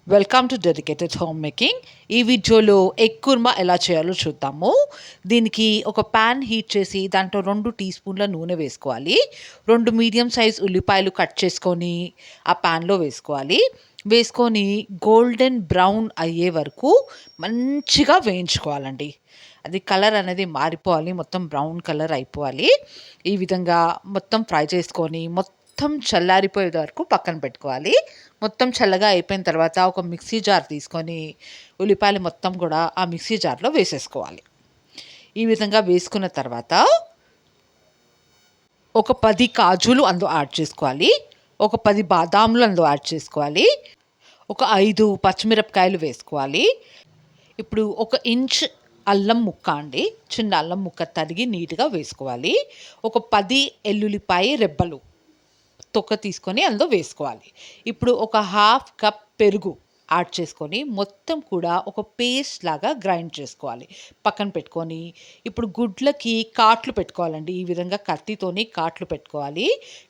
Welcome to dedicated home making. ఈ వీడియోలో egg kurma ఎలా చేయాలో చూద్దాము. దీనికి ఒక ప్యాన్ హీట్ చేసి దాంట్లో 2 టీ స్పూన్ల నూనె వేసుకోవాలి. 2 మీడియం సైజ్ ఉల్లిపాయలు కట్ చేసుకొని ఆ ప్యాన్లో వేసుకోవాలి. వేసుకొని గోల్డెన్ బ్రౌన్ అయ్యే వరకు మంచిగా వేయించుకోవాలండి. అది కలర్ అనేది మారిపోవాలి, మొత్తం బ్రౌన్ కలర్ అయిపోవాలి. ఈ విధంగా మొత్తం ఫ్రై చేసుకొని మొత్తం చల్లారిపోయే వరకు పక్కన పెట్టుకోవాలి. మొత్తం చల్లగా అయిపోయిన తర్వాత ఒక మిక్సీ జార్ తీసుకొని ఉల్లిపాయలు మొత్తం కూడా ఆ మిక్సీ జార్లో వేసేసుకోవాలి. ఈ విధంగా వేసుకున్న తర్వాత ఒక 10 కాజులు అందులో యాడ్ చేసుకోవాలి. ఒక 10 బాదాములు అందులో యాడ్ చేసుకోవాలి. ఒక 5 పచ్చిమిరపకాయలు వేసుకోవాలి. ఇప్పుడు 1 ఇంచ్ అల్లం ముక్క అండి, చిన్న అల్లం ముక్క తరిగి నీట్గా వేసుకోవాలి. ఒక 10 ఎల్లుల్లిపాయ రెబ్బలు తొక్క తీసుకొని అందులో వేసుకోవాలి. ఇప్పుడు ఒక హాఫ్ కప్ పెరుగు యాడ్ చేసుకొని మొత్తం కూడా ఒక పేస్ట్ లాగా గ్రైండ్ చేసుకోవాలి. పక్కన పెట్టుకొని ఇప్పుడు గుడ్లకి కాట్లు పెట్టుకోవాలండి. ఈ విధంగా కత్తితోని కాట్లు పెట్టుకోవాలి.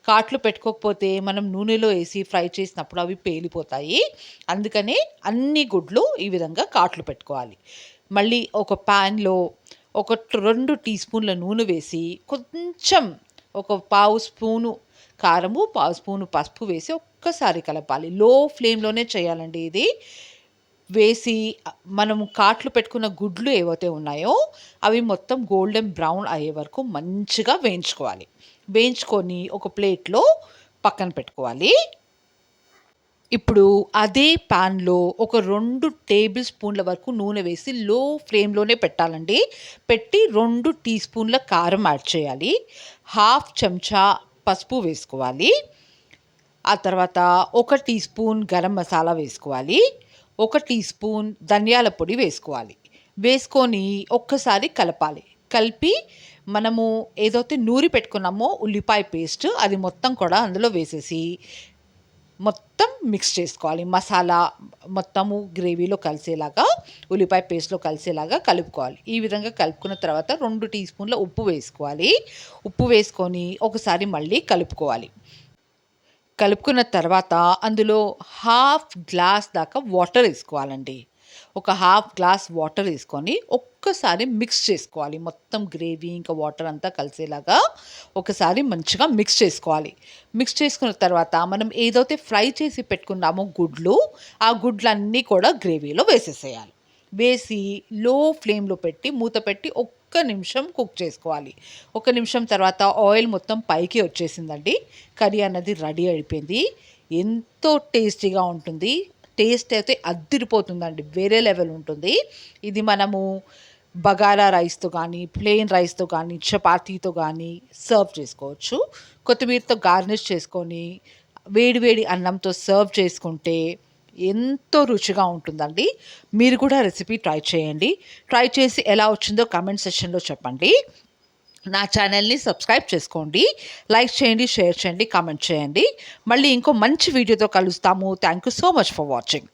కాట్లు పెట్టుకోకపోతే మనం నూనెలో వేసి ఫ్రై చేసినప్పుడు అవి పేలిపోతాయి. అందుకని అన్ని గుడ్లు ఈ విధంగా కాట్లు పెట్టుకోవాలి. మళ్ళీ ఒక ప్యాన్లో ఒక 2 టీ స్పూన్ల నూనె వేసి కొంచెం ఒక పావు స్పూను కారము, పావు స్పూను పసుపు వేసి ఒక్కసారి కలపాలి. లో ఫ్లేమ్లోనే చేయాలండి ఇది. వేసి మనము కాట్లు పెట్టుకున్న గుడ్లు ఏవైతే ఉన్నాయో అవి మొత్తం గోల్డెన్ బ్రౌన్ అయ్యే వరకు మంచిగా వేయించుకోవాలి. వేయించుకొని ఒక ప్లేట్లో పక్కన పెట్టుకోవాలి. ఇప్పుడు అదే ప్యాన్లో ఒక 2 టేబుల్ స్పూన్ల వరకు నూనె వేసి లో ఫ్లేమ్లోనే పెట్టాలండి. పెట్టి 2 టీ స్పూన్ల కారం యాడ్ చేయాలి. హాఫ్ చెంచా పసుపు వేసుకోవాలి. ఆ తర్వాత 1 టీ స్పూన్ గరం మసాలా వేసుకోవాలి. 1 టీ స్పూన్ ధనియాల పొడి వేసుకోవాలి. వేసుకొని ఒక్కసారి కలపాలి. కలిపి మనము ఏదైతే నూరి పెట్టుకున్నామో ఉల్లిపాయ పేస్ట్ అది మొత్తం కూడా అందులో వేసేసి మొత్తం మిక్స్ చేసుకోవాలి. మసాలా మొత్తము గ్రేవీలో కలిసేలాగా, ఉల్లిపాయ పేస్ట్లో కలిసేలాగా కలుపుకోవాలి. ఈ విధంగా కలుపుకున్న తర్వాత 2 టీ స్పూన్ల ఉప్పు వేసుకోవాలి. ఉప్పు వేసుకొని ఒకసారి మళ్ళీ కలుపుకోవాలి. కలుపుకున్న తర్వాత అందులో హాఫ్ గ్లాస్ దాకా వాటర్ వేసుకోవాలండి. ఒక హాఫ్ గ్లాస్ వాటర్ వేసుకొని ఒక్కసారి మిక్స్ చేసుకోవాలి. మొత్తం గ్రేవీ ఇంకా వాటర్ అంతా కలిసేలాగా ఒకసారి మంచిగా మిక్స్ చేసుకోవాలి. మిక్స్ చేసుకున్న తర్వాత మనం ఏదైతే ఫ్రై చేసి పెట్టుకున్నామో గుడ్లు, ఆ గుడ్లన్నీ కూడా గ్రేవీలో వేసేసేయాలి. వేసి లో ఫ్లేమ్లో పెట్టి మూత పెట్టి ఒక్క నిమిషం కుక్ చేసుకోవాలి. 1 నిమిషం తర్వాత ఆయిల్ మొత్తం పైకి వచ్చేసిందండి. కర్రీ అన్నది రెడీ అయిపోయింది. ఎంతో టేస్టీగా ఉంటుంది. టేస్ట్ అయితే అద్దిరిపోతుందండి, వేరే లెవెల్ ఉంటుంది. ఇది మనము బగారా రైస్తో కానీ, ప్లెయిన్ రైస్తో కానీ, చపాతీతో కానీ సర్వ్ చేసుకోవచ్చు. కొత్తిమీరతో గార్నిష్ చేసుకొని వేడి వేడి అన్నంతో సర్వ్ చేసుకుంటే ఎంతో రుచిగా ఉంటుందండి. మీరు కూడా రెసిపీ ట్రై చేయండి. ట్రై చేసి ఎలా వచ్చిందో కామెంట్ సెక్షన్లో చెప్పండి. నా ఛానల్ని సబ్స్క్రైబ్ చేసుకోండి. లైక్ చేయండి, షేర్ చేయండి, కామెంట్ చేయండి. మళ్ళీ ఇంకో మంచి వీడియోతో కలుస్తాము. Thank you so much for watching.